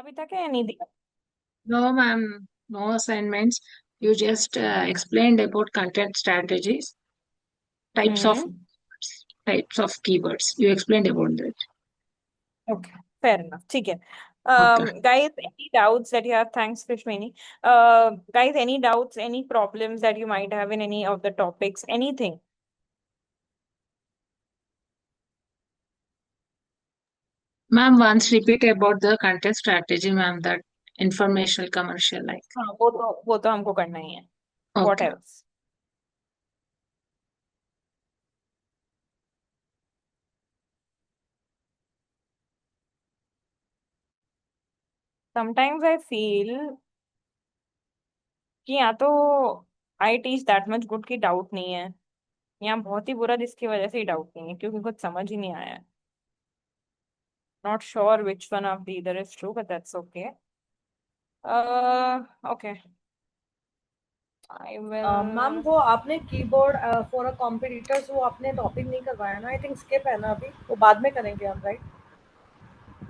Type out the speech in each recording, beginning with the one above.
अभी तक है या नहीं दिया? No, ma'am, no assignments. You just explained about content strategies, types of hmm. types of keywords. You explained about that. Okay. Fair enough. ठीक है. Okay. Guys, any doubts that you have? Thanks, Krishmini. Guys, any doubts, any problems that you might have in any of the topics, anything? Ma'am, once repeat about the content strategy, ma'am, that informational commercial like. हाँ, वो तो हमको करना ही है. What Okay. else? Sometimes I feel कि या तो I teach that much good की डाउट नहीं है, या बहुत ही बुरा जिसकी वजह से ही डाउट नहीं है, क्योंकि कुछ समझ ही नहीं आया है. Not sure which one of the either is true, but that's okay. Okay. I ma'am will. वो आपने कीबोर्ड फॉर अ कॉम्पिटिटर्स वो आपने टॉपिक नहीं करवाया ना, आई थिंक स्किप है ना, अभी वो बाद में करेंगे हम, राइट?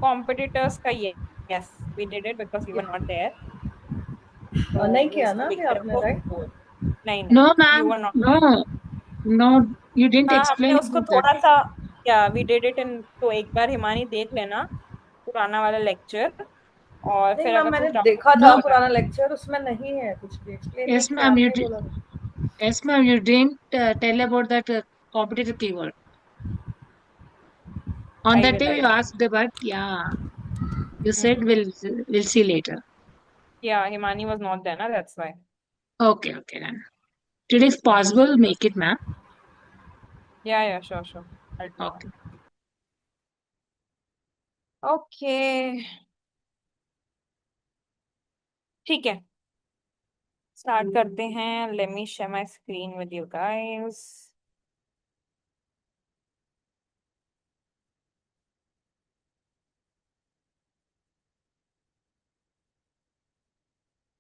Competitors का ये. Yes, we did it because you were not there. तो नहीं किया yes, ना अभी अभी आपने, करो. राइट? नहीं नहीं. No, You ma'am. were not. No, no. You didn't हाँ, हमने explain उसको about that. थोड़ा सा. या वी डिड इट इन. तो एक बार हिमानी देख लेना पुराना वाला लेक्चर, और नहीं फिर मैम, अगर मैंने कुछ डाउट देखा था No. पुराना लेक्चर, उसमें नहीं है, कुछ भी एक्सप्लेन नहीं Yes, किया ma'am. आपने, बोला। Yes, ma'am. You didn't tell about that competitive keyword. On I that will day, I you will. asked about, yeah. You said we'll see later. या हिमानी वाज नॉट देयर ना, that's why. Okay, okay then. Did if possible make it, ma'am? या sure sure. I do that. Okay. Okay. ठीक है. Start करते हैं. Let me share my screen with you guys.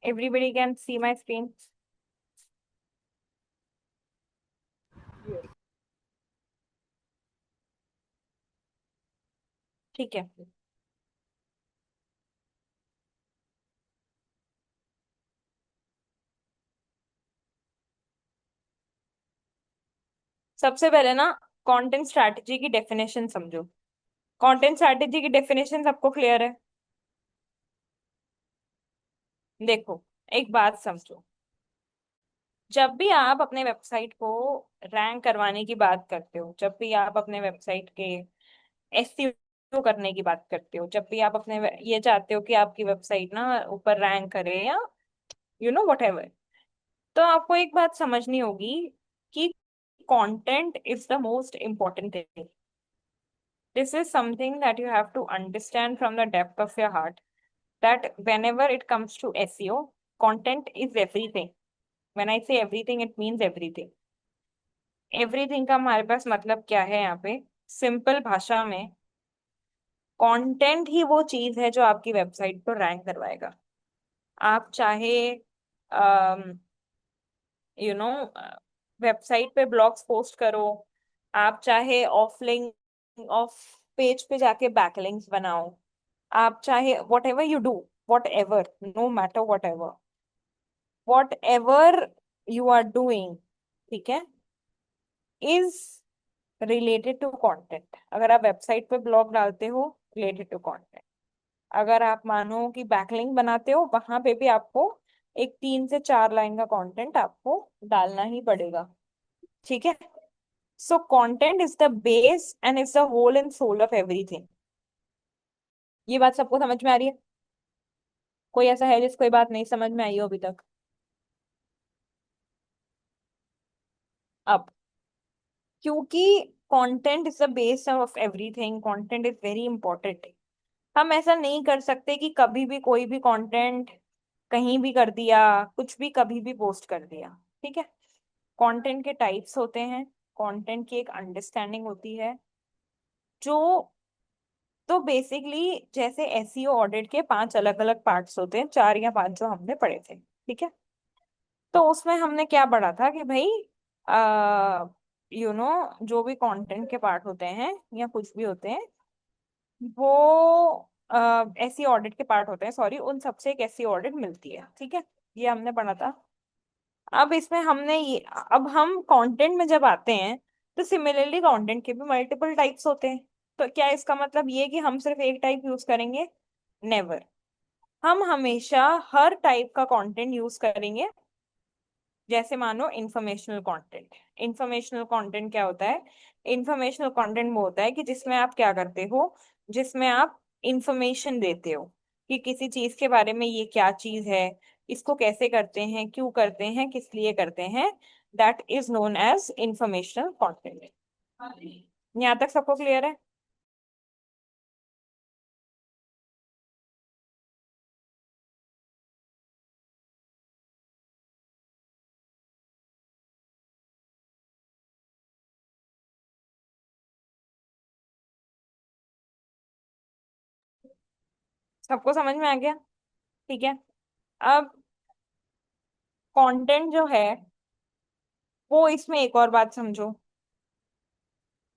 Everybody can see my screen. ठीक है. सबसे पहले ना, कंटेंट स्ट्रैटेजी की डेफिनेशन समझो. कंटेंट स्ट्रैटेजी की डेफिनेशन सबको क्लियर है? देखो, एक बात समझो. जब भी आप अपने वेबसाइट को रैंक करवाने की बात करते हो, जब भी आप अपने वेबसाइट के एसईओ करने की बात करते हो, जब भी आप अपने ये चाहते हो कि आपकी वेबसाइट ना ऊपर रैंक करे, या वट एवर, तो आपको एक बात समझनी होगी कि content is the most important thing. This is something that you have to understand from the depth of your heart, that whenever it comes to SEO, content is everything. When I say everything, it means everything. Everything का हमारे पास मतलब क्या है यहाँ पे? Simple भाषा में, content ही वो चीज है जो आपकी वेबसाइट पर रैंक करवाएगा. आप चाहे यू नो वेबसाइट पे ब्लॉग्स पोस्ट करो, आप चाहे ऑफलिंक ऑफ पेज पे जाके बैकलिंक्स बनाओ, आप चाहे whatever you do, whatever, no matter whatever you are doing, ठीक है, इज रिलेटेड टू कंटेंट. अगर आप वेबसाइट पे ब्लॉग डालते हो, रिलेटेड टू कंटेंट. अगर आप मानो कि बैकलिंक बनाते हो, वहां पे भी आपको एक 3 से 4 लाइन का कंटेंट आपको डालना ही पड़ेगा. ठीक है. So content is the base and is the whole and soul of everything. ये बात सबको समझ में आ रही है? कोई ऐसा है जिसको ये बात नहीं समझ में आई हो अभी तक? अब, क्योंकि content is the base of everything, content is very important. हम ऐसा नहीं कर सकते कि कभी भी कोई भी कंटेंट कहीं भी कर दिया, कुछ भी कभी भी पोस्ट कर दिया. ठीक है. कंटेंट के टाइप्स होते हैं, कंटेंट की एक अंडरस्टैंडिंग होती है, जो, तो बेसिकली जैसे एसईओ ऑडिट के 5 अलग अलग पार्ट्स होते हैं, 4 या 5 जो हमने पढ़े थे. ठीक है. तो उसमें हमने क्या पढ़ा था कि भाई, आ, जो भी कंटेंट के पार्ट होते हैं या कुछ भी होते हैं, वो ऐसी ऑडिट के पार्ट होते हैं, सॉरी, उन सबसे एक ऐसी ऑडिट मिलती है, ठीक है। ये हमने पढ़ा था। अब इसमें हमने ये, अब हम कंटेंट में जब आते हैं तो सिमिलरली कंटेंट के भी मल्टीपल टाइप्स होते हैं। तो क्या इसका मतलब ये कि हम सिर्फ एक टाइप यूज करेंगे? नेवर। हम हमेशा हर टाइप का कंटेंट यूज करेंगे। जैसे मानो इंफॉर्मेशनल कंटेंट। इंफॉर्मेशनल कंटेंट क्या होता है? इंफॉर्मेशनल कंटेंट वो होता है कि जिसमें आप क्या करते हो, जिसमें आप इंफॉर्मेशन देते हो कि किसी चीज के बारे में, ये क्या चीज है, इसको कैसे करते हैं, क्यों करते हैं, किस लिए करते हैं। That is known as informational content. यहाँ तक सबको क्लियर है? सबको समझ में आ गया? ठीक है। अब कंटेंट जो है, वो इसमें एक और बात समझो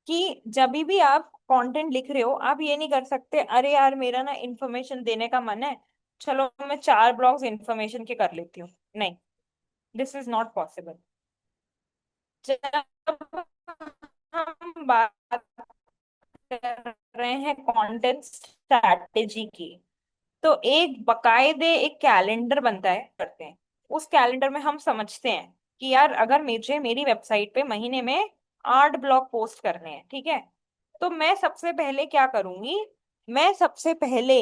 कि जब भी आप कंटेंट लिख रहे हो, आप ये नहीं कर सकते अरे यार मेरा ना इन्फॉर्मेशन देने का मन है, चलो मैं 4 ब्लॉग्स इन्फॉर्मेशन के कर लेती हूँ। नहीं, दिस इज नॉट पॉसिबल। जब हम बात कर रहे हैं कंटेंट स्ट्रैटेजी की, तो एक बकायदे एक कैलेंडर बनता है, करते हैं। उस कैलेंडर में हम समझते हैं कि यार अगर मुझे मेरी वेबसाइट पे महीने में 8 ब्लॉग पोस्ट करने हैं, ठीक है, तो मैं सबसे पहले क्या करूंगी? मैं सबसे पहले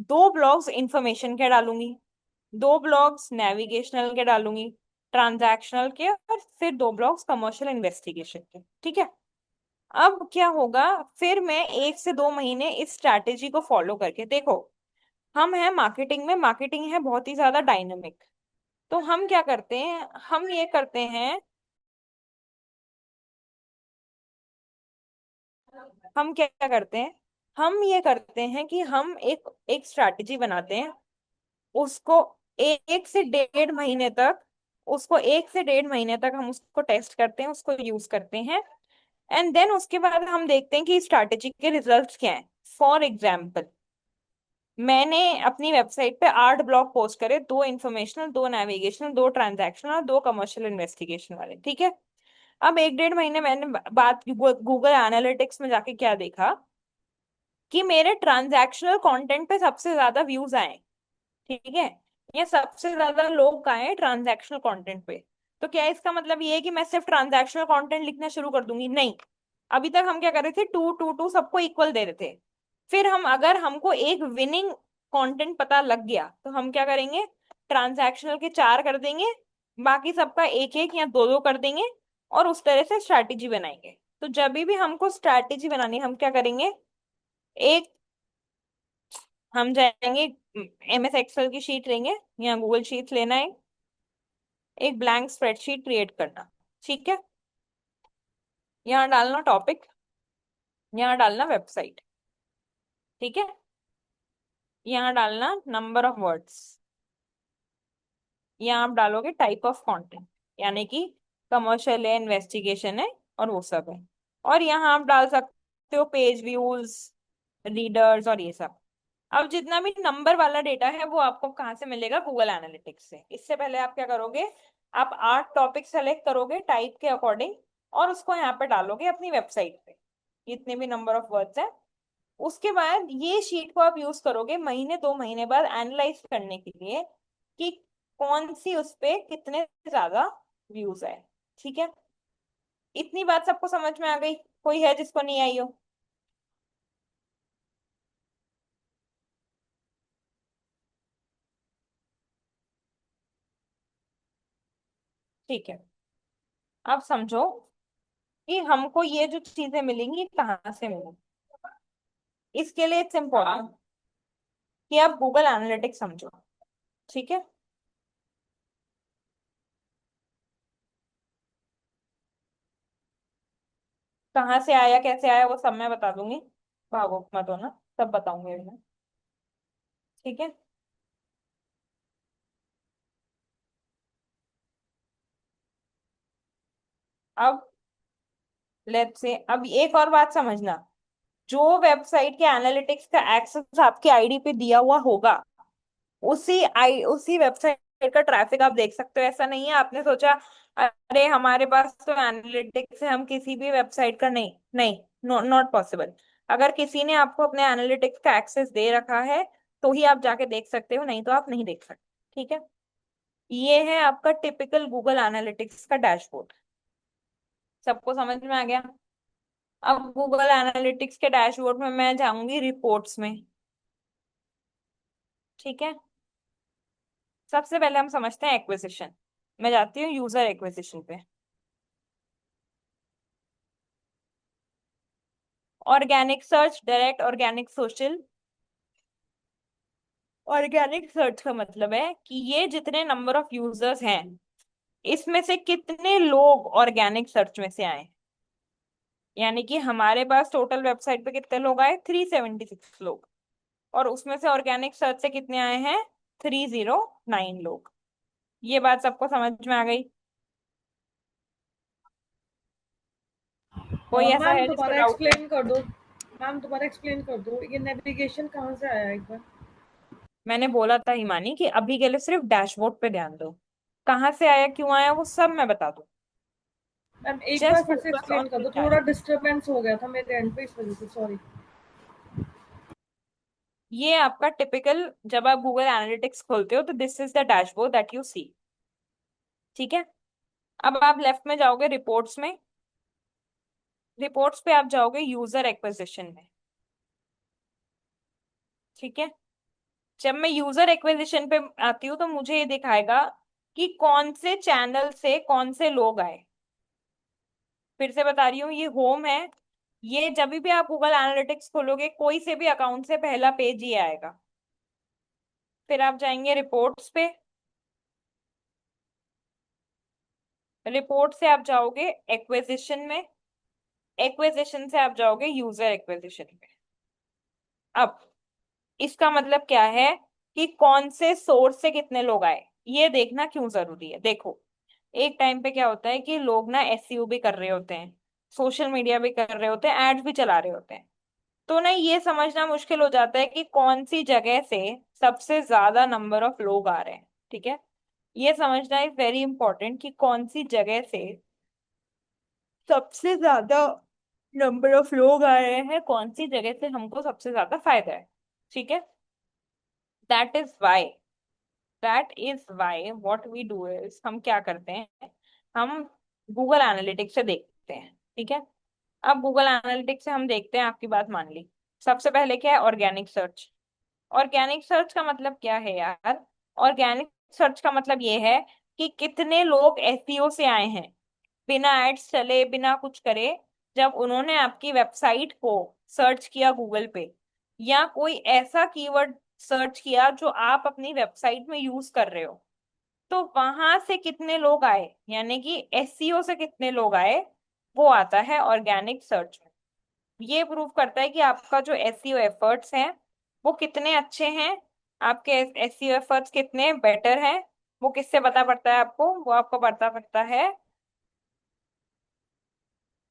2 ब्लॉग्स इंफॉर्मेशन के डालूंगी, 2 ब्लॉग्स नेविगेशनल के डालूंगी, ट्रांजैक्शनल के, और फिर 2 ब्लॉग्स कमर्शियल इन्वेस्टिगेशन के, ठीक है। अब क्या होगा? फिर मैं 1 से 2 महीने इस स्ट्रैटेजी को फॉलो करके, देखो, हम हैं मार्केटिंग में, मार्केटिंग है बहुत ही ज्यादा डायनामिक। तो हम क्या करते हैं, हम ये करते हैं, हम क्या करते हैं, हम ये करते हैं कि हम एक एक स्ट्रैटेजी बनाते हैं, उसको 1 से 1.5 महीने तक, उसको 1 से 1.5 महीने तक हम उसको टेस्ट करते हैं, उसको यूज करते हैं। एंड देन उसके बाद हम देखते हैं कि स्ट्रैटेजी के रिजल्ट्स क्या हैं। फॉर एग्जाम्पल, मैंने अपनी वेबसाइट पे 8 ब्लॉग पोस्ट करे, 2 इंफॉर्मेशनल, 2 नेविगेशनल, 2 ट्रांजैक्शनल और 2 कमर्शियल इन्वेस्टिगेशन वाले, ठीक है। अब 1 1.5 महीने मैंने बात गूगल एनालिटिक्स में जाके क्या देखा कि मेरे ट्रांजैक्शनल कंटेंट पे सबसे ज्यादा व्यूज आए, ठीक है। ये सबसे ज्यादा लोग आए ट्रांजैक्शनल कंटेंट पे। तो क्या इसका मतलब ये है कि मैं सिर्फ ट्रांजैक्शनल कंटेंट लिखना शुरू कर दूंगी? नहीं। अभी तक हम क्या कर रहे थे, टू टू टू सबको इक्वल दे रहे थे। फिर हम, अगर हमको एक विनिंग कंटेंट पता लग गया, तो हम क्या करेंगे? ट्रांजैक्शनल के 4 कर देंगे, बाकी सबका एक एक या दो दो कर देंगे, और उस तरह से स्ट्रैटेजी बनाएंगे। तो जब भी हमको स्ट्रैटेजी बनानी है, हम क्या करेंगे? एक, हम जाएंगे, MS एक्सेल की शीट लेंगे या गूगल शीट लेना है, एक ब्लैंक स्प्रेडशीट क्रिएट करना, ठीक है। यहाँ डालना टॉपिक, यहाँ डालना वेबसाइट, ठीक है। यहाँ डालना नंबर ऑफ वर्ड्स, यहाँ आप डालोगे टाइप ऑफ कंटेंट, यानी कि कमर्शियल है, इन्वेस्टिगेशन है, और वो सब है। और यहाँ आप डाल सकते हो पेज व्यूज, रीडर्स और ये सब। अब जितना भी नंबर वाला डेटा है वो आपको कहाँ से मिलेगा? गूगल एनालिटिक्स से। इससे पहले आप क्या करोगे? आप 8 टॉपिक सेलेक्ट करोगे टाइप के अकॉर्डिंग, और उसको यहाँ पे डालोगे अपनी वेबसाइट पे, जितने भी नंबर ऑफ वर्ड्स है। उसके बाद ये शीट को आप यूज करोगे महीने 2 महीने बाद एनालाइज करने के लिए कि कौन सी उस पे कितने ज्यादा व्यूज है, ठीक है। इतनी बात सबको समझ में आ गई? कोई है जिसको नहीं आई हो? ठीक है। अब समझो कि हमको ये जो चीजें मिलेंगी कहाँ से मिलेंगी। इसके लिए इट्स इम्पोर्टेंट कि आप गूगल एनालिटिक्स समझो, ठीक है। कहाँ से आया, कैसे आया, वो सब मैं बता दूंगी, भागो मत हो ना, सब बताऊंगी मैं, ठीक है। अब लेट्स से, अब एक और बात समझना, जो वेबसाइट के एनालिटिक्स का एक्सेस आपकी आईडी पे दिया हुआ होगा, उसी वेबसाइट का ट्रैफिक आप देख सकते हो। ऐसा नहीं है आपने सोचा अरे हमारे पास तो एनालिटिक्स है, हम किसी भी वेबसाइट का नहीं, नहीं, नॉट पॉसिबल। अगर किसी ने आपको अपने एनालिटिक्स का एक्सेस दे रखा है तो ही आप जाके देख सकते हो, नहीं तो आप नहीं देख सकते। ठीक है, ये है आपका टिपिकल गूगल एनालिटिक्स का डैशबोर्ड। सबको समझ में आ गया? अब गूगल एनालिटिक्स के डैशबोर्ड में मैं जाऊंगी रिपोर्ट्स में। ठीक है, सबसे पहले हम समझते हैं एक्विजिशन। मैं जाती हूँ यूजर एक्विजिशन पे। Organic search, direct, organic social. Organic search का मतलब है कि ये जितने नंबर ऑफ यूजर्स हैं, इसमें से कितने लोग ऑर्गेनिक सर्च में से आए। यानी कि हमारे पास टोटल वेबसाइट पे कितने लोग आए, 376 लोग, और उसमें से ऑर्गेनिक सर्च से कितने आए हैं, 309 लोग। ये बात सबको समझ में आ गई? कोई ऐसा मैम है जिसको दोबारा डाउट है? एक्सप्लेन कर दो। मैम दोबारा एक्सप्लेन कर दो, ये नेविगेशन कहाँ से आया एक बार? मैंने बोला था हिमानी कि अभी के लिए सिर्फ डैशबोर्ड पे ध्यान दो। कहाँ से आया, क्यों आया, वो सब मैं बता दूं। मैम एक बार जस्ट फिर से फोकस ऑन एक्सप्लेन कर दिस दो, थोड़ा डैशबोर्ड। डिस्टरबेंस हो गया था मेरे एंड पे, इस वजह से सॉरी। ये आपका टिपिकल, जब आप गूगल एनालिटिक्स खोलते हो तो this is the dashboard that you see. ठीक है, अब आप लेफ्ट में जाओगे रिपोर्ट्स में। रिपोर्ट्स पे आप जाओगे यूजर एक्विजिशन में। ठीक है, जब मैं यूजर एक्विजिशन पे आती हूँ तो मुझे ये दिखाएगा कि कौन से चैनल से कौन से लोग आए। फिर से बता रही हूँ, ये होम है। ये जब भी आप गूगल एनालिटिक्स खोलोगे, कोई से भी अकाउंट से पहला पेज ये आएगा। फिर आप जाएंगे रिपोर्ट्स पे। रिपोर्ट से आप जाओगे एक्विजिशन में। एक्विजिशन से आप जाओगे यूजर एक्विजिशन पे। अब इसका मतलब क्या है कि कौन से सोर्स से कितने लोग आए, ये देखना क्यों जरूरी है। देखो, एक टाइम पे क्या होता है कि लोग ना एसईओ भी कर रहे होते हैं, सोशल मीडिया भी कर रहे होते हैं, एड्स भी चला रहे होते हैं। तो ना ये समझना मुश्किल हो जाता है कि कौन सी जगह से सबसे ज्यादा नंबर ऑफ लोग आ रहे हैं। ठीक है, ये समझना इज वेरी इंपॉर्टेंट कि कौन सी जगह से सबसे ज्यादा नंबर ऑफ लोग आ रहे हैं, कौन सी जगह से हमको सबसे ज्यादा फायदा है। ठीक है, that is why that is why what we do is, हम क्या करते हैं, हम गूगल एनालिटिक्स से देखते हैं। ठीक है, अब गूगल एनालिटिक्स से हम देखते हैं, आपकी बात मान ली। सबसे पहले क्या है, ऑर्गेनिक सर्च। ऑर्गेनिक सर्च का मतलब क्या है यार? ऑर्गेनिक सर्च का मतलब ये है कि कितने लोग एसईओ से आए हैं, बिना एड्स चले, बिना कुछ करे। जब उन्होंने आपकी वेबसाइट को सर्च किया गूगल पे, या कोई ऐसा कीवर्ड सर्च किया जो आप अपनी वेबसाइट में यूज कर रहे हो, तो वहां से कितने लोग आए, यानी कि एसईओ से कितने लोग आए, वो आता है ऑर्गेनिक सर्च में। ये प्रूव करता है कि आपका जो एसईओ एफर्ट्स हैं वो कितने अच्छे हैं, आपके एसईओ एफर्ट्स कितने बेटर हैं। वो किससे पता पड़ता है आपको? वो आपको पता पड़ता है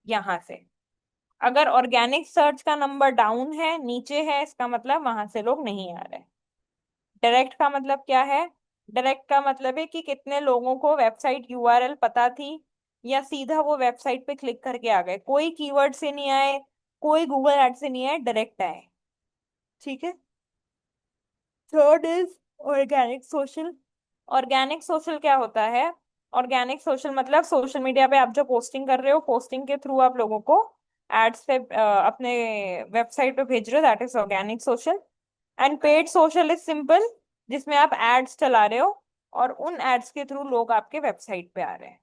यहाँ से। अगर ऑर्गेनिक सर्च का नंबर डाउन है, नीचे है, इसका मतलब वहां से लोग नहीं आ रहे। डायरेक्ट का मतलब क्या है? डायरेक्ट का मतलब है कि कितने लोगों को वेबसाइट यूआरएल पता थी, या सीधा वो वेबसाइट पे क्लिक करके आ गए, कोई कीवर्ड से नहीं आए, कोई गूगल एड से नहीं आए, डायरेक्ट आए। ठीक है, third is organic social. Organic social क्या होता है? ऑर्गेनिक सोशल मतलब सोशल मीडिया पे आप जो पोस्टिंग कर रहे हो, पोस्टिंग के थ्रू आप लोगों को एड्स पे अपने वेबसाइट पे भेज रहे हो, that is organic social. And paid social is simple, जिसमें आप एड्स चला रहे हो और उन एड्स के थ्रू लोग आपके वेबसाइट पे आ रहे हैं।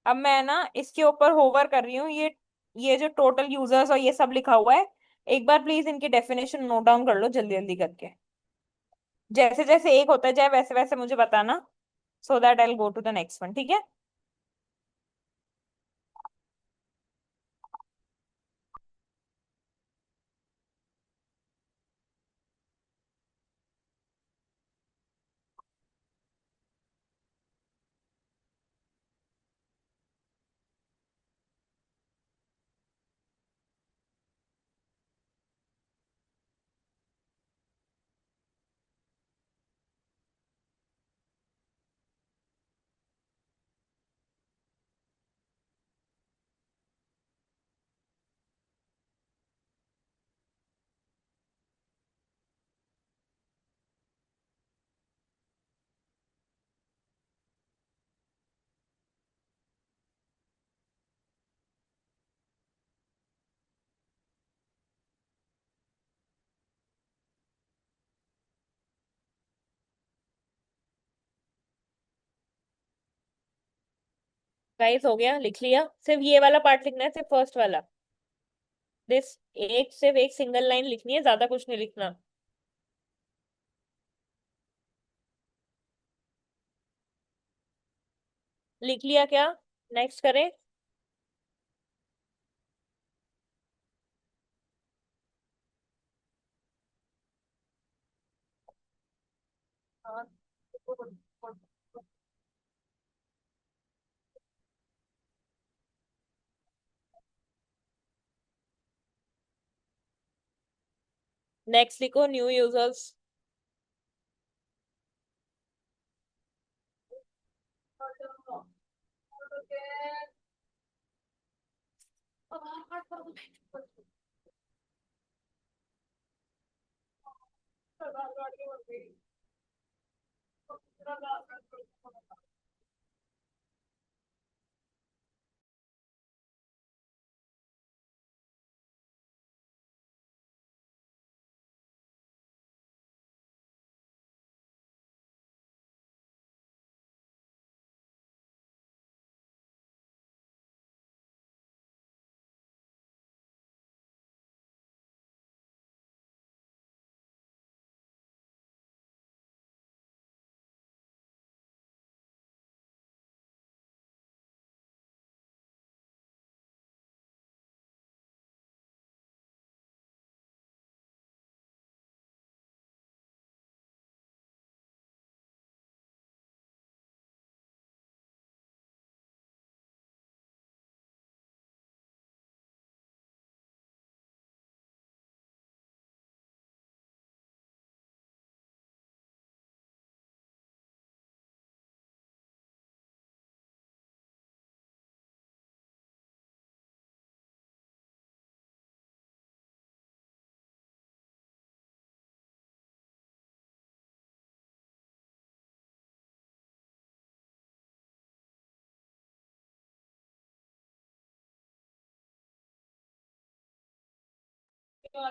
अब मैं ना इसके ऊपर होवर कर रही हूँ, ये जो टोटल यूजर्स और ये सब लिखा हुआ है, एक बार प्लीज इनकी डेफिनेशन नोट डाउन कर लो जल्दी जल्दी करके। जैसे जैसे एक होता जाए वैसे वैसे मुझे बताना, so that I go to the next one. ठीक है, गाइस हो गया, लिख लिया? सिर्फ ये वाला पार्ट लिखना है, सिर्फ फर्स्ट वाला। दिस, एक सिर्फ एक सिंगल लाइन लिखनी है, ज्यादा कुछ नहीं लिखना। लिख लिया क्या? नेक्स्ट करें? नेक्स्ट लिखो, न्यू यूजर्स।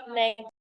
नेक्स्ट।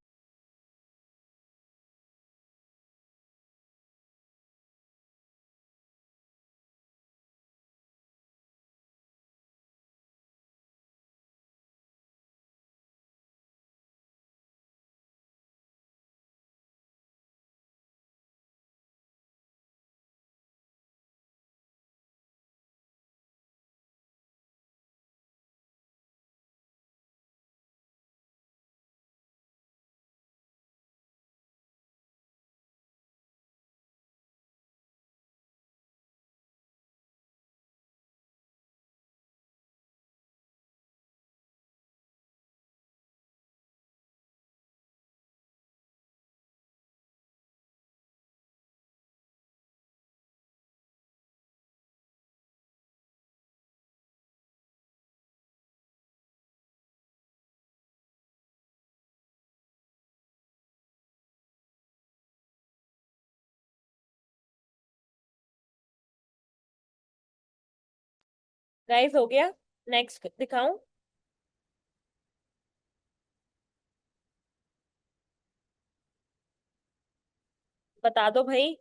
गाइस हो गया? नेक्स्ट दिखाऊं? बता दो भाई।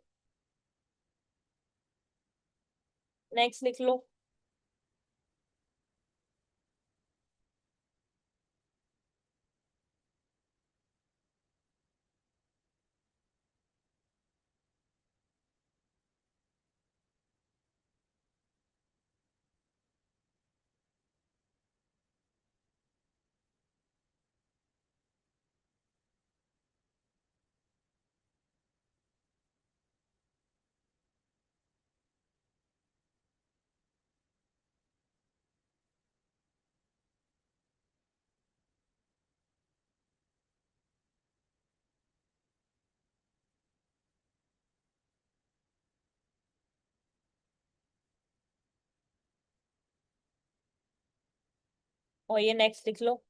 नेक्स्ट लिख लो। और ये नेक्स्ट लिख लो।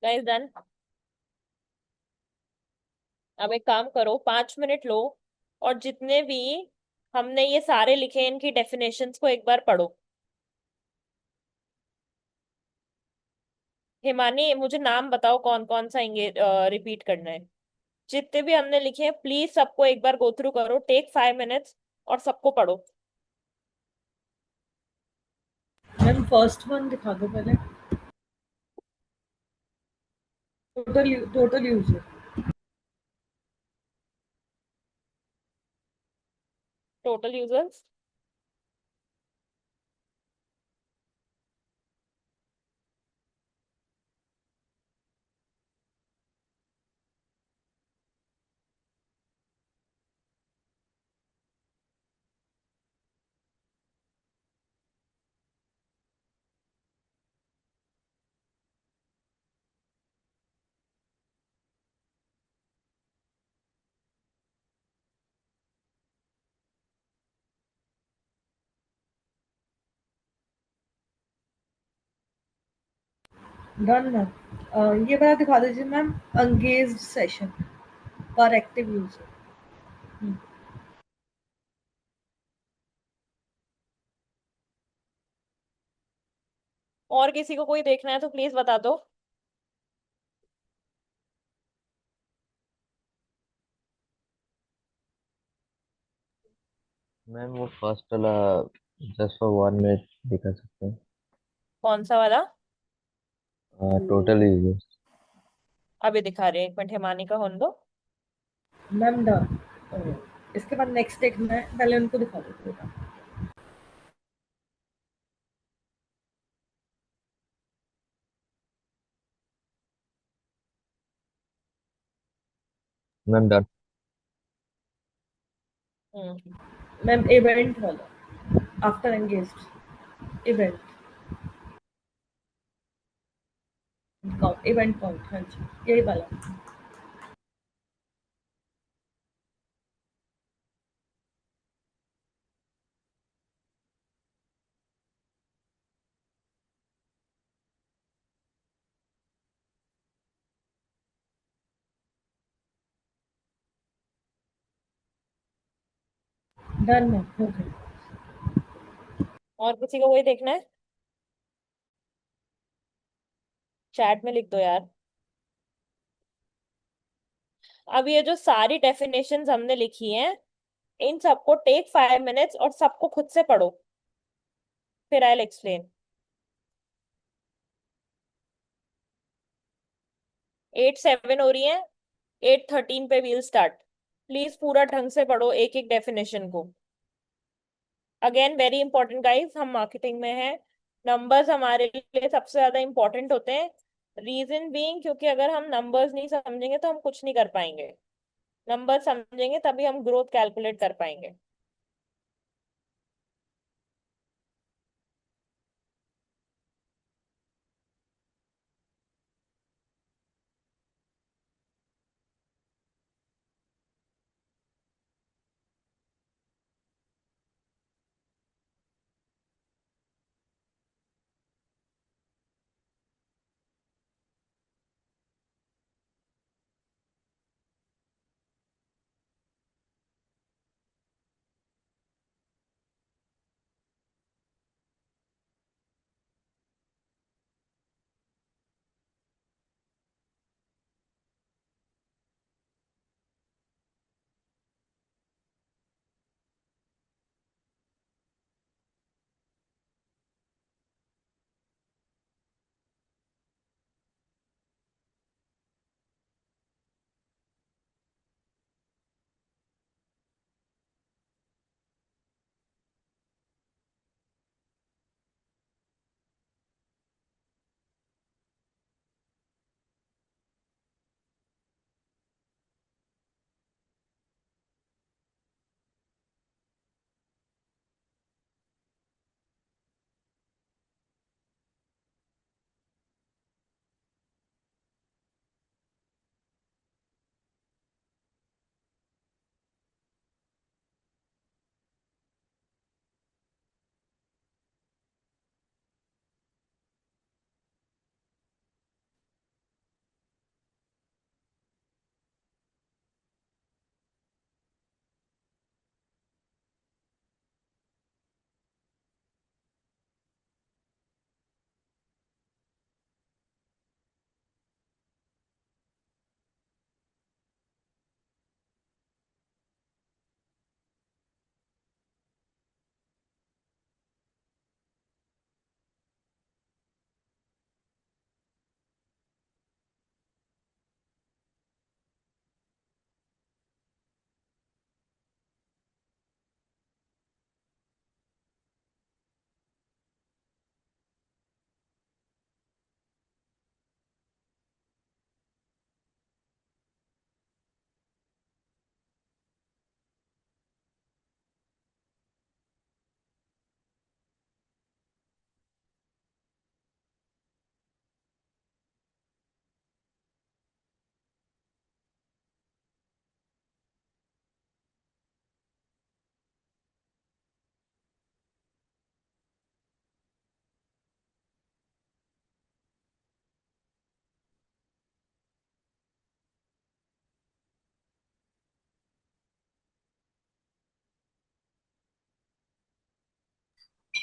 Guys done. अब एक काम करो, 5 मिनट लो और जितने भी हमने ये सारे लिखे हैं, इनकी डेफिनेशंस को एक बार पढ़ो। हिमानी मुझे नाम बताओ कौन कौन सा रिपीट करना है। जितने भी हमने लिखे हैं प्लीज सबको एक बार गो थ्रू करो, टेक 5 मिनट्स और सबको पढ़ो। मैम फर्स्ट वन दिखा दो पहले। Total user. Total users. Done ma'am. ये वाला दिखा दीजिए मैम, एंगेज्ड सेशन पर एक्टिव यूजर। और किसी को कोई देखना है तो प्लीज बता दो। मैम वो फर्स्ट वाला जस्ट फॉर 1 मिनट दिखा सकते हैं। कौन सा वाला? Total users. अभी दिखा रहे हैं, 1 मिनट, हिमानी का होने दो। Ma'am done. इसके बाद नेक्स्ट देखना है, पहले उनको दिखा दो। Ma'am done. Hmm. Ma'am event वाला, after engaged event count, event count, हाँ जी यही वाला। डन मैम, हो गया। और किसी को कोई देखना है? चैट में लिख दो यार। अब ये जो सारी डेफिनेशंस हमने लिखी हैं, इन सबको टेक 5 मिनट्स और सबको खुद से पढ़ो, फिर आई एक्सप्लेन। 8:07 हो रही है, 8:13 पे वील स्टार्ट। प्लीज पूरा ढंग से पढ़ो एक एक डेफिनेशन को। अगेन वेरी इंपॉर्टेंट गाइस, हम मार्केटिंग में हैं, नंबर्स हमारे लिए सबसे ज्यादा इंपॉर्टेंट होते हैं। रीजन बीइंग, क्योंकि अगर हम नंबर्स नहीं समझेंगे तो हम कुछ नहीं कर पाएंगे। नंबर समझेंगे तभी हम ग्रोथ कैलकुलेट कर पाएंगे।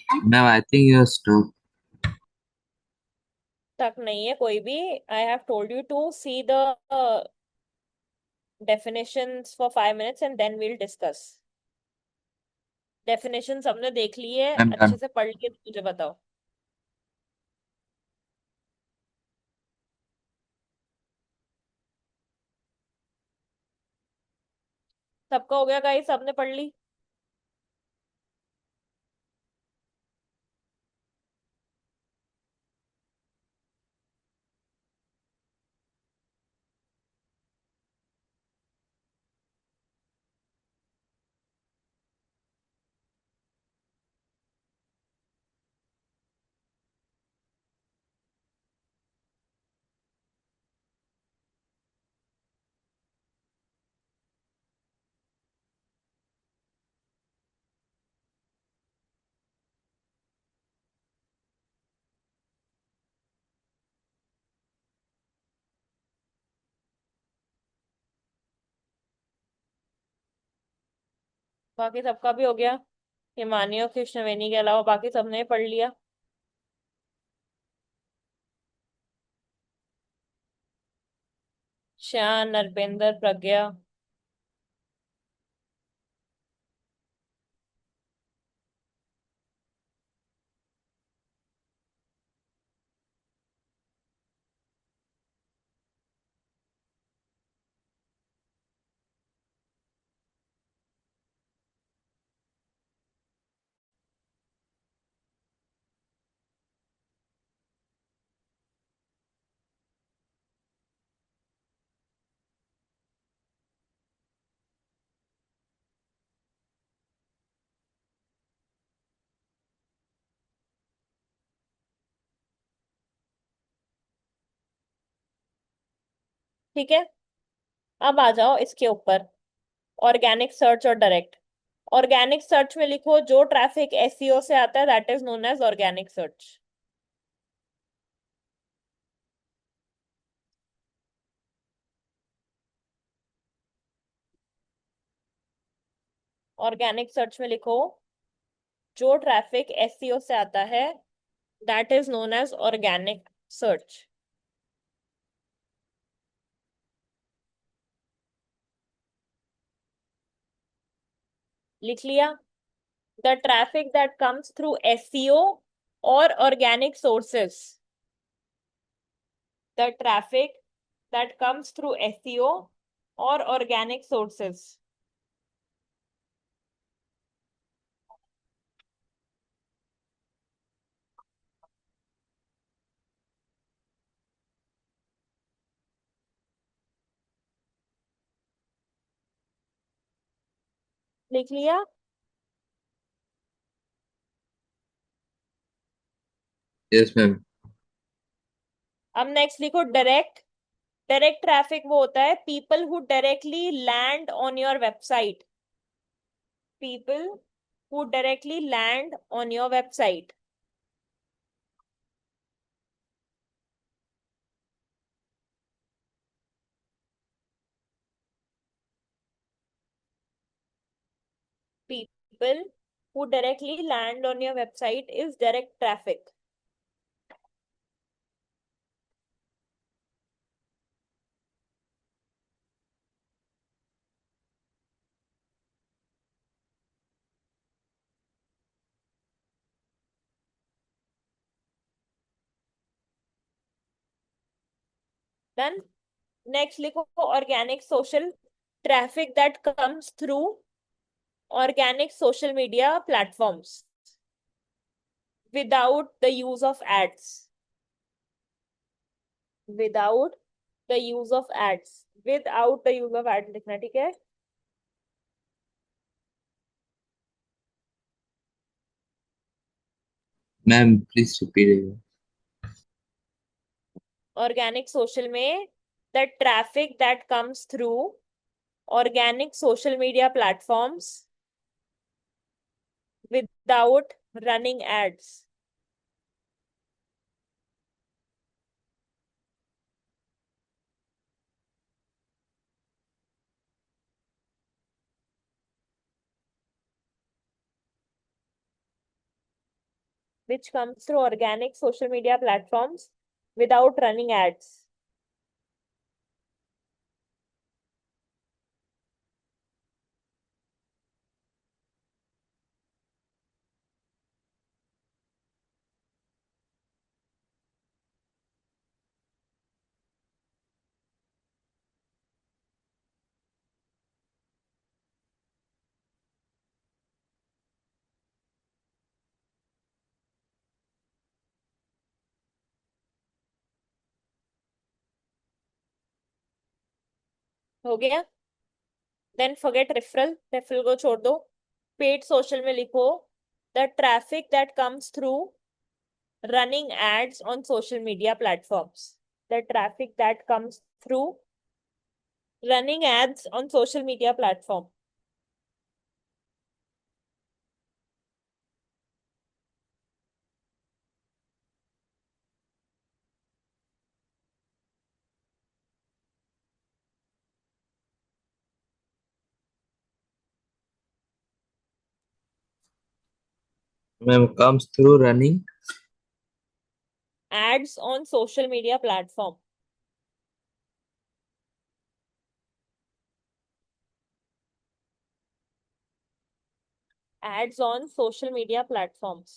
Ma'am, I think you're stuck. तक नहीं है कोई भी। I have told you to see the definitions for 5 minutes and then we'll discuss. Definition सबने देख ली है, I'm अच्छे done. से पढ़ के मुझे बताओ। सबका हो गया गाइस, सबने पढ़ ली? बाकी सबका भी हो गया? हिमानी और कृष्णवेणी के अलावा बाकी सबने पढ़ लिया? श्यान, नरपेंद्र, प्रज्ञा। ठीक है, अब आ जाओ इसके ऊपर, ऑर्गेनिक सर्च और डायरेक्ट। ऑर्गेनिक सर्च में लिखो जो ट्रैफिक एसईओ से आता है that is known as organic search. Organic search में लिखो जो ट्रैफिक एसईओ से आता है that is known as organic search. लिख लिया? The traffic that comes through SEO और organic sources. The traffic that comes through SEO और ऑर्गेनिक सोर्सेस। लिख लिया? Yes, ma'am. अब नेक्स्ट लिखो डायरेक्ट। डायरेक्ट ट्रैफिक वो होता है people who directly land on your website. People who directly land on your website. People who directly land on your website is direct traffic. Then next लिखो organic social traffic that comes through organic social media platforms without the use of ads. Without the use of ads. Without the use of ads लिखना, ठीक है? Ma'am, please repeat it. Organic social में the traffic that comes through organic social media platforms without running ads. which comes through organic social media platforms without running ads. हो गया? Then forget referral, referral को छोड़ दो। Paid social में लिखो the traffic that comes through running ads on social media platforms. The traffic that comes through running ads on social media platform. Ma'am, comes through running. Ads on social media platform. Ads on social media platforms.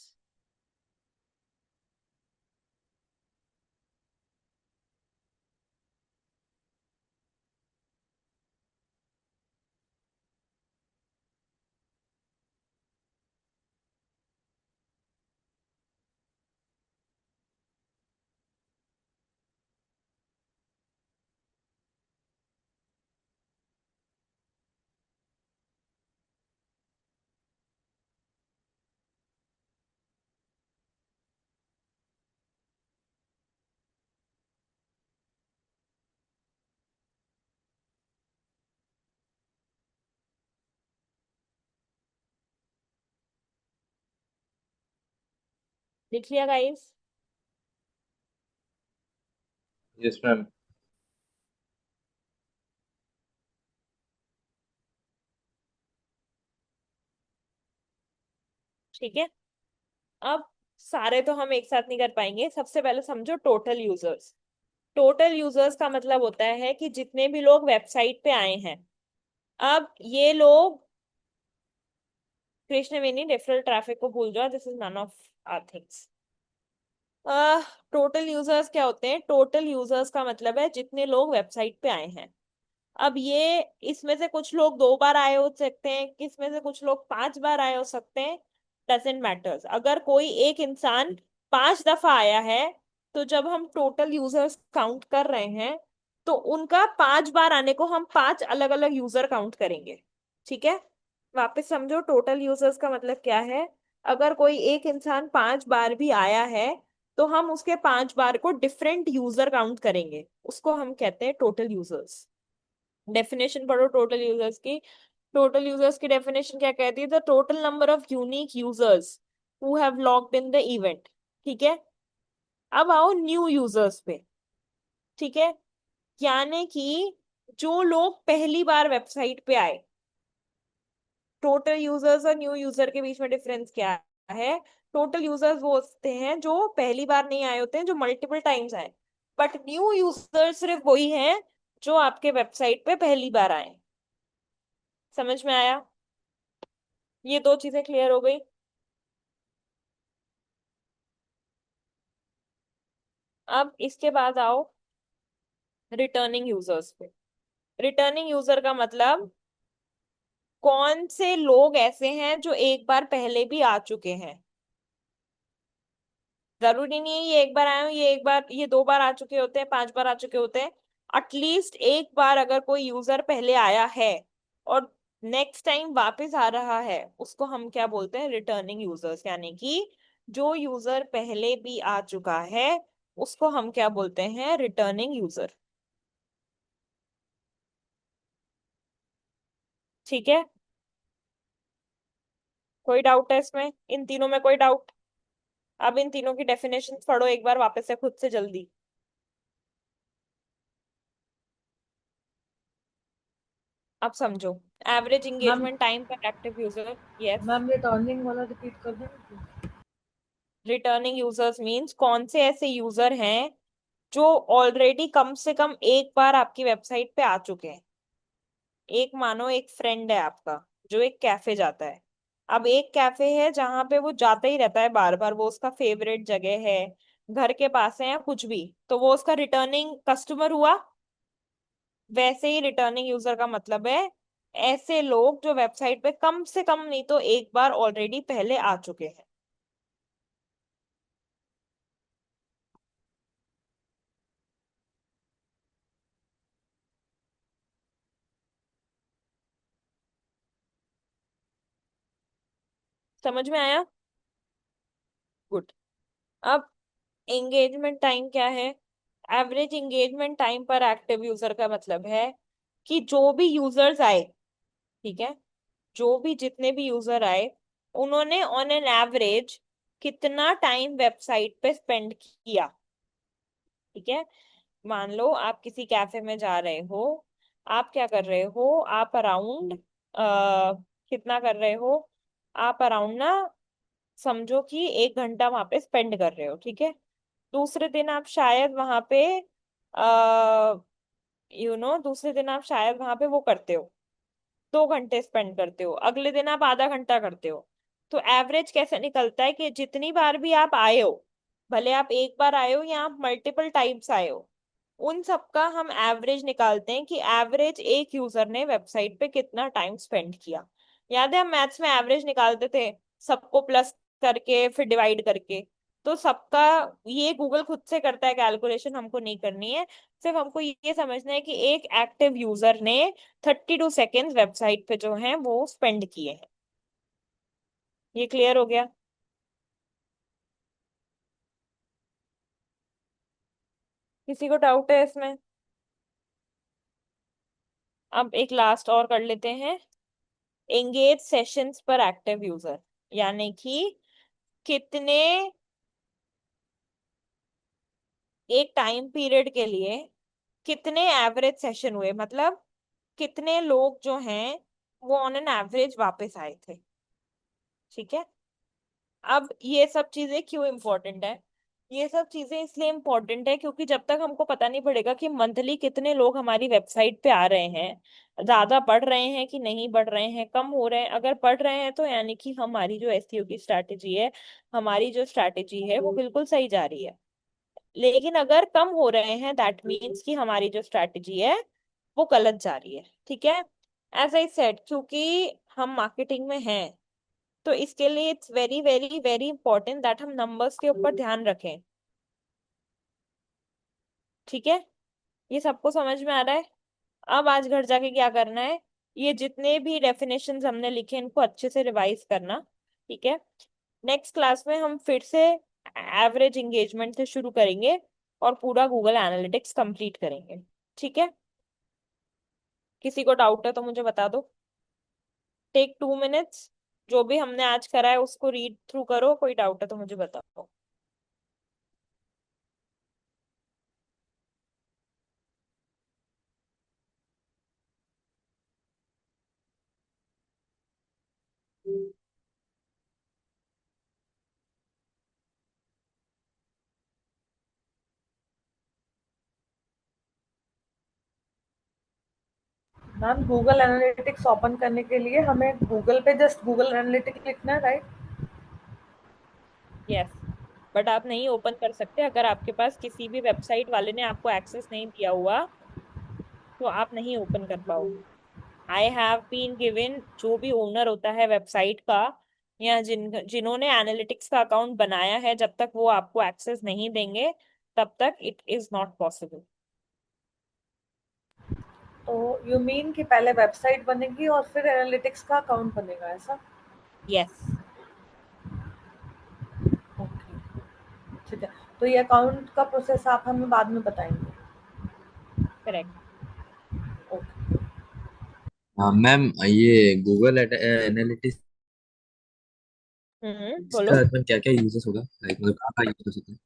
लिख लिया guys? Yes, ma'am. ठीक है, अब सारे तो हम एक साथ नहीं कर पाएंगे। सबसे पहले समझो टोटल यूजर्स। टोटल यूजर्स का मतलब होता है कि जितने भी लोग वेबसाइट पे आए हैं। अब ये लोग कृष्णवेणी रेफरल ट्रैफिक को भूल जाओ, this is none of our things. Total users क्या होते हैं? टोटल यूजर्स का मतलब है जितने लोग वेबसाइट पे आए हैं। अब ये इसमें से कुछ लोग 2 बार आए हो सकते हैं, इसमें से कुछ लोग 5 बार आए हो सकते हैं, डजेंट मैटर्स। अगर कोई एक इंसान 5 दफा आया है तो जब हम टोटल यूजर्स काउंट कर रहे हैं तो उनका 5 बार आने को हम 5 अलग अलग यूजर काउंट करेंगे। ठीक है, वापस समझो टोटल यूजर्स का मतलब क्या है। अगर कोई एक इंसान 5 बार भी आया है तो हम उसके 5 बार को डिफरेंट यूजर काउंट करेंगे, उसको हम कहते हैं टोटल यूजर्स। डेफिनेशन पढ़ो टोटल यूजर्स की। टोटल यूजर्स की डेफिनेशन क्या कहती है? The total number of unique users who have logged in the event. ठीक है, अब आओ न्यू यूजर्स पे। ठीक है, यानी कि जो लोग पहली बार वेबसाइट पे आए। टोटल यूजर्स और न्यू यूजर के बीच में डिफरेंस क्या है? टोटल यूजर्स वो होते हैं जो पहली बार नहीं आए होते हैं, जो मल्टीपल टाइम्स आए। बट न्यू यूजर सिर्फ वही हैं जो आपके वेबसाइट पे पहली बार आए। समझ में आया? ये दो चीजें क्लियर हो गई। अब इसके बाद आओ रिटर्निंग यूजर्स पे। रिटर्निंग यूजर का मतलब कौन से लोग ऐसे हैं जो एक बार पहले भी आ चुके हैं। जरूरी नहीं है ये एक बार आए हो, ये एक बार, ये 2 बार आ चुके होते हैं, 5 बार आ चुके होते हैं। एटलीस्ट एक बार अगर कोई यूजर पहले आया है और नेक्स्ट टाइम वापस आ रहा है, उसको हम क्या बोलते हैं? Returning users. यानी कि जो यूजर पहले भी आ चुका है उसको हम क्या बोलते हैं? Returning user. ठीक है, कोई डाउट है इसमें? इन तीनों में कोई डाउट? अब इन तीनों की डेफिनेशन पढ़ो एक बार वापस से खुद से जल्दी। अब समझो एवरेज मैम एंगेजमेंट टाइम पर active user. Yes, ma'am returning वाला रिपीट कर दें? रिटर्निंग यूजर्स मीन्स कौन से ऐसे यूजर हैं जो ऑलरेडी कम से कम एक बार आपकी वेबसाइट पे आ चुके हैं। एक मानो एक फ्रेंड है आपका जो एक कैफे जाता है। अब एक कैफे है जहां पे वो जाता ही रहता है बार बार, वो उसका फेवरेट जगह है, घर के पास है या कुछ भी, तो वो उसका रिटर्निंग कस्टमर हुआ। वैसे ही रिटर्निंग यूजर का मतलब है ऐसे लोग जो वेबसाइट पे कम से कम नहीं तो एक बार ऑलरेडी पहले आ चुके हैं। समझ में आया? गुड। अब एंगेजमेंट टाइम क्या है? एवरेज एंगेजमेंट टाइम पर एक्टिव यूजर का मतलब है कि जो भी यूजर्स आए, ठीक है, जो भी जितने भी यूजर आए उन्होंने ऑन एन एवरेज कितना टाइम वेबसाइट पे स्पेंड किया। ठीक है, मान लो आप किसी कैफे में जा रहे हो, आप क्या कर रहे हो, आप अराउंड कितना कर रहे हो, आप अराउंड ना समझो कि 1 घंटा वहां पे स्पेंड कर रहे हो। ठीक है, दूसरे दिन आप शायद वहां पे दूसरे दिन आप शायद वहां पे वो करते हो, 2 घंटे स्पेंड करते हो, अगले दिन आप आधा घंटा करते हो। तो एवरेज कैसे निकलता है कि जितनी बार भी आप आए हो, भले आप एक बार आए हो या आप मल्टीपल टाइम्स आए हो, उन सबका हम एवरेज निकालते हैं कि एवरेज एक यूजर ने वेबसाइट पे कितना टाइम स्पेंड किया। याद है हम मैथ्स में एवरेज निकालते थे, सबको प्लस करके फिर डिवाइड करके। तो सबका ये गूगल खुद से करता है कैलकुलेशन, हमको नहीं करनी है। सिर्फ हमको ये समझना है कि एक एक्टिव यूजर ने 32 सेकेंड्स वेबसाइट पे जो है वो स्पेंड किए हैं। ये क्लियर हो गया? किसी को डाउट है इसमें? अब एक लास्ट और कर लेते हैं, एंगेज सेशंस पर एक्टिव यूजर, यानी कि कितने एक टाइम पीरियड के लिए कितने एवरेज सेशन हुए, मतलब कितने लोग जो हैं वो ऑन एन एवरेज वापस आए थे। ठीक है, अब ये सब चीजें क्यों इंपॉर्टेंट है? ये सब चीजें इसलिए इंपॉर्टेंट है क्योंकि जब तक हमको पता नहीं पड़ेगा कि मंथली कितने लोग हमारी वेबसाइट पे आ रहे हैं, ज्यादा बढ़ रहे हैं कि नहीं बढ़ रहे हैं, कम हो रहे हैं, अगर बढ़ रहे हैं तो यानी कि हमारी जो एसईओ की स्ट्रैटेजी है, हमारी जो स्ट्रैटेजी है वो बिल्कुल सही जा रही है। लेकिन अगर कम हो रहे हैं दैट मीन्स कि हमारी जो स्ट्रैटेजी है वो गलत जा रही है। ठीक है, एज आई सेड, क्योंकि हम मार्केटिंग में हैं तो इसके लिए it's very very very important that हम नंबर्स के ऊपर ध्यान रखें। ठीक है, ये सबको समझ में आ रहा है? अब आज घर जाके क्या करना है, ये जितने भी डेफिनेशंस हमने लिखे इनको अच्छे से रिवाइज करना। ठीक है, नेक्स्ट क्लास में हम फिर से एवरेज एंगेजमेंट से शुरू करेंगे और पूरा गूगल एनालिटिक्स कंप्लीट करेंगे। ठीक है, किसी को डाउट है तो मुझे बता दो। टेक 2 मिनट्स, जो भी हमने आज करा है उसको रीड थ्रू करो, कोई डाउट है तो मुझे बताओ। मैम गूगल एनालिटिक्स ओपन करने के लिए हमें गूगल पे जस्ट गूगल एनालिटिक्स लिखना है, राइट? यस, बट आप नहीं ओपन कर सकते अगर आपके पास किसी भी वेबसाइट वाले ने आपको एक्सेस नहीं दिया हुआ, तो आप नहीं ओपन कर पाओगे। आई हैव बीन गिवन, जो भी ओनर होता है वेबसाइट का या जिन्होंने एनालिटिक्स का अकाउंट बनाया है, जब तक वो आपको एक्सेस नहीं देंगे तब तक इट इज नॉट पॉसिबल। तो यू मीन कि पहले वेबसाइट बनेगी और फिर एनालिटिक्स का अकाउंट बनेगा, ऐसा? यस, ओके, ठीक है। तो ये अकाउंट का प्रोसेस आप हमें बाद में बताएंगे। करेक्ट। ओके। मैम ये गूगल एनालिटिक्स बोलो। का इसमें क्या क्या यूजेस होगा, लाइक मतलब कहाँ यूज हो सकता है?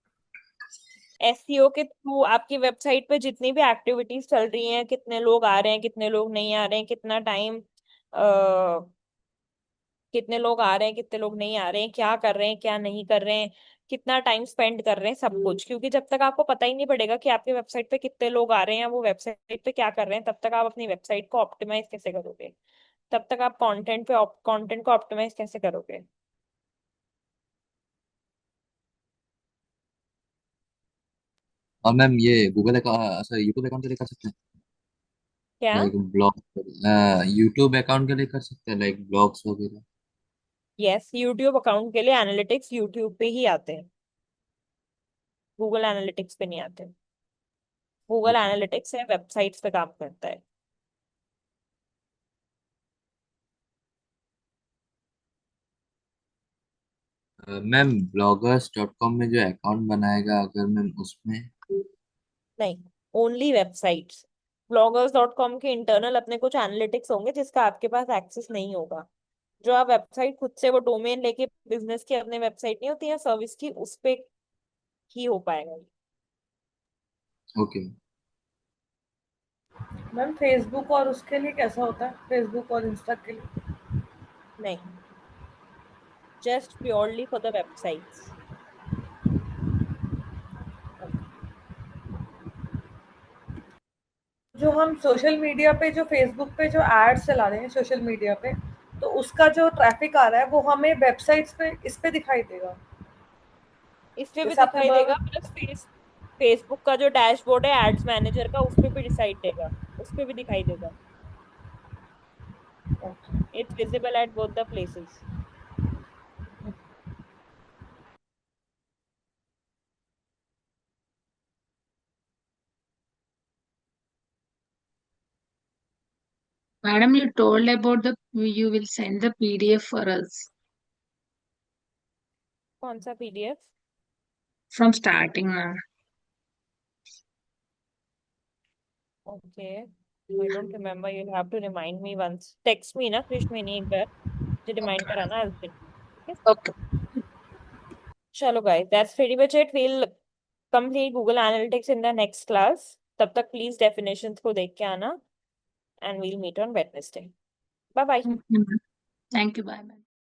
एसईओ के थ्रू आपकी वेबसाइट पे जितनी भी एक्टिविटीज चल रही हैं, कितने लोग आ रहे हैं, कितने लोग नहीं आ रहे हैं, कितना टाइम, कितने लोग आ रहे हैं, कितने लोग नहीं आ रहे हैं, क्या कर रहे हैं, क्या नहीं कर रहे हैं, कितना टाइम स्पेंड कर रहे हैं, सब कुछ। क्योंकि जब तक आपको पता ही नहीं पड़ेगा कि आपके वेबसाइट पे कितने लोग आ रहे हैं, वो वेबसाइट पे क्या कर रहे हैं, तब तक आप अपनी वेबसाइट को ऑप्टिमाइज कैसे करोगे, तब तक आप कंटेंट को ऑप्टिमाइज कैसे करोगे। और मैम ये Google account, sorry, YouTube account के लिए कर सकते हैं? क्या? लाइक ब्लॉग, यूट्यूब अकाउंट के लिए कर सकते हैं, लाइक ब्लॉग्स वगैरह? यस, यूट्यूब अकाउंट के लिए एनालिटिक्स यूट्यूब पे ही आते हैं, गूगल एनालिटिक्स पे नहीं आते। Google okay. एनालिटिक्स है, वेबसाइट्स पे काम करता है। मैम bloggers.com में जो अकाउंट बनाएगा, अगर मैम उसमें नहीं, ओनली वेबसाइट्स। bloggers.com के इंटरनल अपने कुछ एनालिटिक्स होंगे जिसका आपके पास एक्सेस नहीं होगा। जो आप वेबसाइट खुद से वो डोमेन लेके बिजनेस की अपने वेबसाइट नहीं होती है सर्विस की, उस पे ही हो पाएगा ये। ओके। मैम फेसबुक और उसके लिए कैसा होता है, फेसबुक और इंस्टा के लिए? नहीं, just purely for the websites. जो हम सोशल मीडिया पे, जो फेसबुक पे जो एड्स चला रहे हैं सोशल मीडिया पे, तो उसका जो ट्रैफिक आ रहा है वो हमें वेबसाइट्स पे इस पे दिखाई देगा? इस पे भी जैसे आपने दिखाई देगा, बोला। प्लस फेसबुक का जो डैशबोर्ड है एड्स मैनेजर का, उस पे भी डिसाइड देगा, उस पे भी दिखाई देगा। It's visible at both the places. Madam, you told about the you will send the PDF for us कौन सा PDF? from starting, ma'am. Okay, I don't remember, you have to remind me once. Text me ना कृष्णवेनी एक बार, मुझे remind Okay. कराना। I will. Okay. चलो guys, that's pretty much it. We'll complete Google Analytics in the next class. तब तक please definitions को देख के आना, and we'll meet on Wednesday. Bye bye. Okay, ma'am. Thank you. Bye, ma'am.